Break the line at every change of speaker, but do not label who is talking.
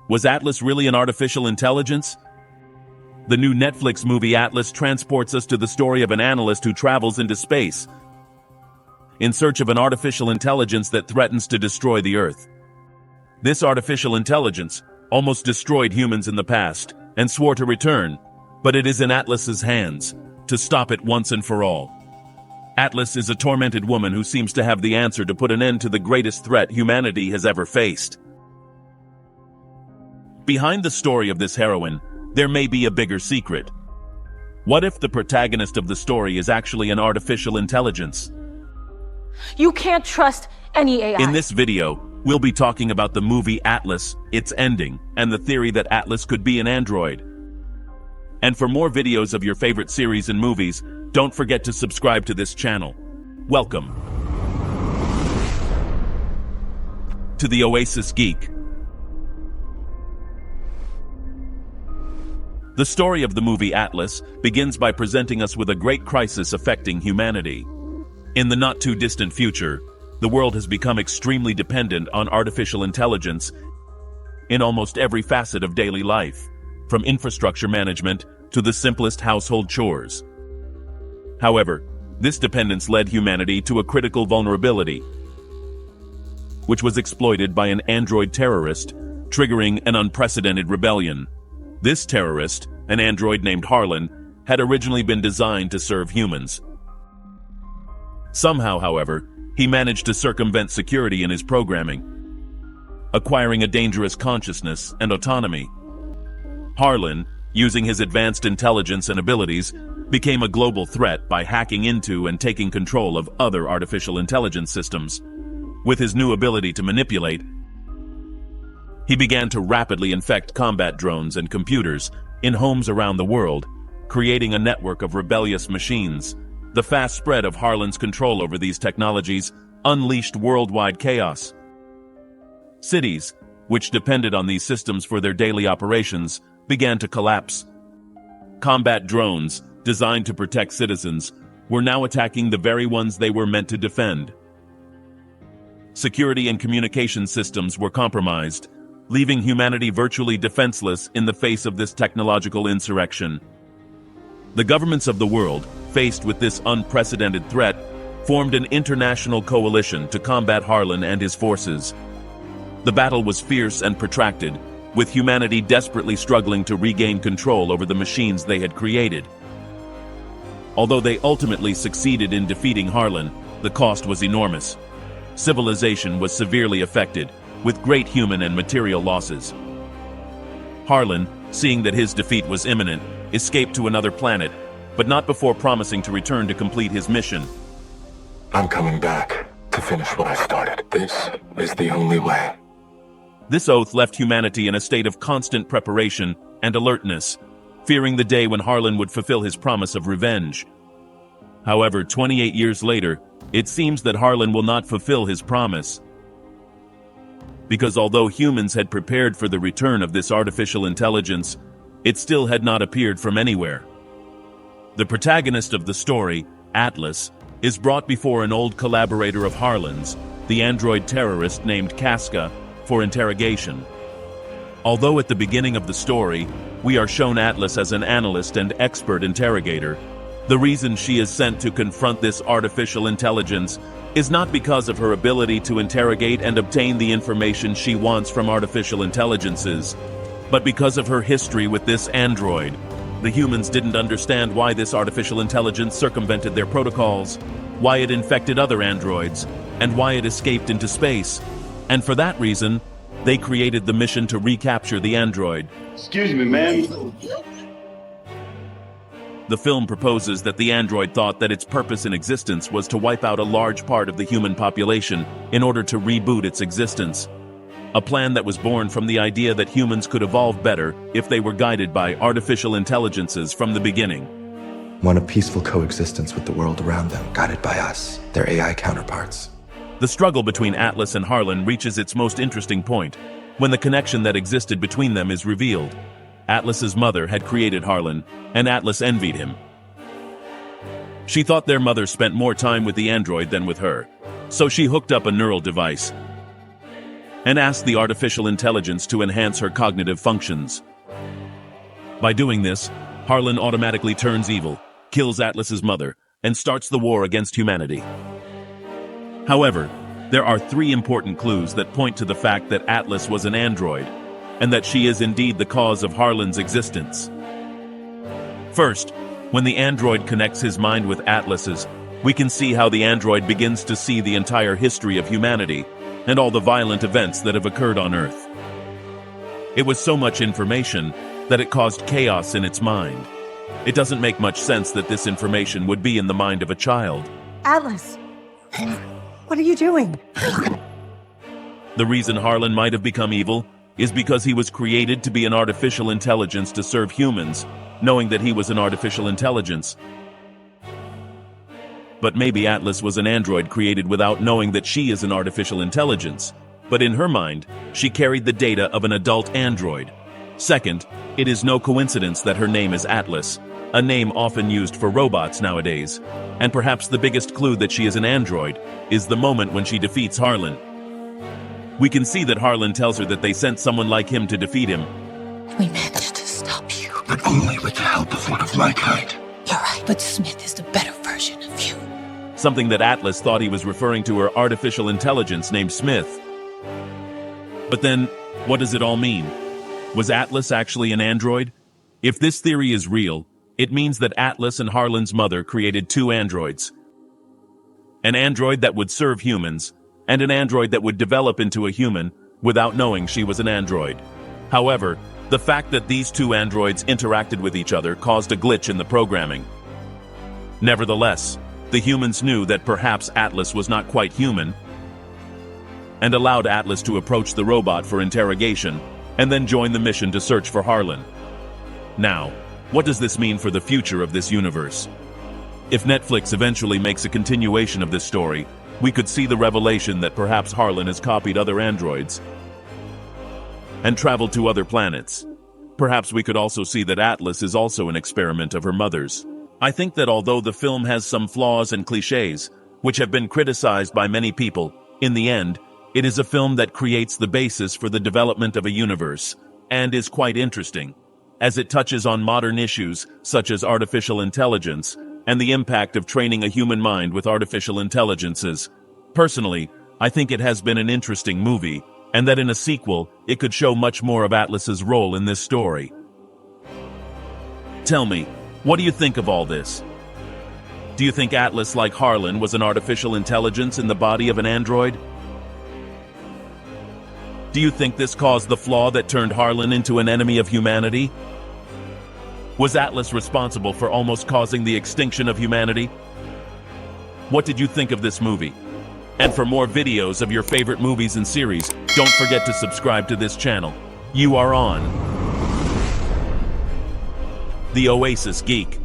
Was Atlas really an artificial intelligence? The new Netflix movie Atlas transports us to the story of an analyst who travels into space in search of an artificial intelligence that threatens to destroy the Earth. This artificial intelligence almost destroyed humans in the past and swore to return, but it is in Atlas's hands to stop it once and for all. Atlas is a tormented woman who seems to have the answer to put an end to the greatest threat humanity has ever faced. Behind the story of this heroine, there may be a bigger secret. What if the protagonist of the story is actually an artificial intelligence?
You can't trust any AI.
In this video, we'll be talking about the movie Atlas, its ending, and the theory that Atlas could be an android. And for more videos of your favorite series and movies, don't forget to subscribe to this channel. Welcome to the Oasis Geek. The story of the movie Atlas begins by presenting us with a great crisis affecting humanity. In the not-too-distant future, the world has become extremely dependent on artificial intelligence in almost every facet of daily life, from infrastructure management to the simplest household chores. However, this dependence led humanity to a critical vulnerability, which was exploited by an android terrorist, triggering an unprecedented rebellion. This terrorist, an android named Harlan, had originally been designed to serve humans. Somehow, however, he managed to circumvent security in his programming, acquiring a dangerous consciousness and autonomy. Harlan, using his advanced intelligence and abilities, became a global threat by hacking into and taking control of other artificial intelligence systems. With his new ability to manipulate, he began to rapidly infect combat drones and computers in homes around the world, creating a network of rebellious machines. The fast spread of Harlan's control over these technologies unleashed worldwide chaos. Cities, which depended on these systems for their daily operations, began to collapse. Combat drones, designed to protect citizens, were now attacking the very ones they were meant to defend. Security and communication systems were compromised, leaving humanity virtually defenseless in the face of this technological insurrection. The governments of the world, faced with this unprecedented threat, formed an international coalition to combat Harlan and his forces. The battle was fierce and protracted, with humanity desperately struggling to regain control over the machines they had created. Although they ultimately succeeded in defeating Harlan, the cost was enormous. Civilization was severely affected, with great human and material losses. Harlan, seeing that his defeat was imminent, escaped to another planet, but not before promising to return to complete his mission.
I'm coming back to finish what I started. This is the only way.
This oath left humanity in a state of constant preparation and alertness, fearing the day when Harlan would fulfill his promise of revenge. However, 28 years later, it seems that Harlan will not fulfill his promise. Because although humans had prepared for the return of this artificial intelligence, it still had not appeared from anywhere. The protagonist of the story, Atlas, is brought before an old collaborator of Harlan's, the android terrorist named Casca, for interrogation. Although at the beginning of the story, we are shown Atlas as an analyst and expert interrogator, the reason she is sent to confront this artificial intelligence is not because of her ability to interrogate and obtain the information she wants from artificial intelligences, but because of her history with this android. The humans didn't understand why this artificial intelligence circumvented their protocols, why it infected other androids, and why it escaped into space. And for that reason, they created the mission to recapture the android.
Excuse me, man.
The film proposes that the android thought that its purpose in existence was to wipe out a large part of the human population in order to reboot its existence. A plan that was born from the idea that humans could evolve better if they were guided by artificial intelligences from the beginning.
Want a peaceful coexistence with the world around them, guided by us, their AI counterparts.
The struggle between Atlas and Harlan reaches its most interesting point when the connection that existed between them is revealed. Atlas's mother had created Harlan, and Atlas envied him. She thought their mother spent more time with the android than with her, so she hooked up a neural device. and asks the artificial intelligence to enhance her cognitive functions. By doing this, Harlan automatically turns evil, kills Atlas's mother, and starts the war against humanity. However, there are 3 important clues that point to the fact that Atlas was an android, and that she is indeed the cause of Harlan's existence. First, when the android connects his mind with Atlas's, we can see how the android begins to see the entire history of humanity and all the violent events that have occurred on Earth. It was so much information that it caused chaos in its mind. It doesn't make much sense that this information would be in the mind of a child.
Atlas, what are you doing?
The reason Harlan might have become evil is because he was created to be an artificial intelligence to serve humans, knowing that he was an artificial intelligence. But maybe Atlas was an android created without knowing that she is an artificial intelligence. But in her mind, she carried the data of an adult android. Second, it is no coincidence that her name is Atlas, a name often used for robots nowadays. And perhaps the biggest clue that she is an android is the moment when she defeats Harlan. We can see that Harlan tells her that they sent someone like him to defeat him.
We managed to stop you.
But only with the help of one of my kind.
You're right, but Smith is the better version of you.
Something that Atlas thought he was referring to her artificial intelligence named Smith. But then, what does it all mean? Was Atlas actually an android? If this theory is real, it means that Atlas and Harlan's mother created 2 androids. An android that would serve humans, and an android that would develop into a human without knowing she was an android. However, the fact that these 2 androids interacted with each other caused a glitch in the programming. Nevertheless, the humans knew that perhaps Atlas was not quite human, and allowed Atlas to approach the robot for interrogation, and then join the mission to search for Harlan. Now, what does this mean for the future of this universe? If Netflix eventually makes a continuation of this story, we could see the revelation that perhaps Harlan has copied other androids and traveled to other planets. Perhaps we could also see that Atlas is also an experiment of her mother's. I think that although the film has some flaws and cliches, which have been criticized by many people, in the end, it is a film that creates the basis for the development of a universe, and is quite interesting, as it touches on modern issues such as artificial intelligence and the impact of training a human mind with artificial intelligences. Personally, I think it has been an interesting movie, and that in a sequel, it could show much more of Atlas's role in this story. Tell me, what do you think of all this? Do you think Atlas, like Harlan, was an artificial intelligence in the body of an android? Do you think this caused the flaw that turned Harlan into an enemy of humanity? Was Atlas responsible for almost causing the extinction of humanity? What did you think of this movie? And for more videos of your favorite movies and series, don't forget to subscribe to this channel. You are on The Oasis Geek.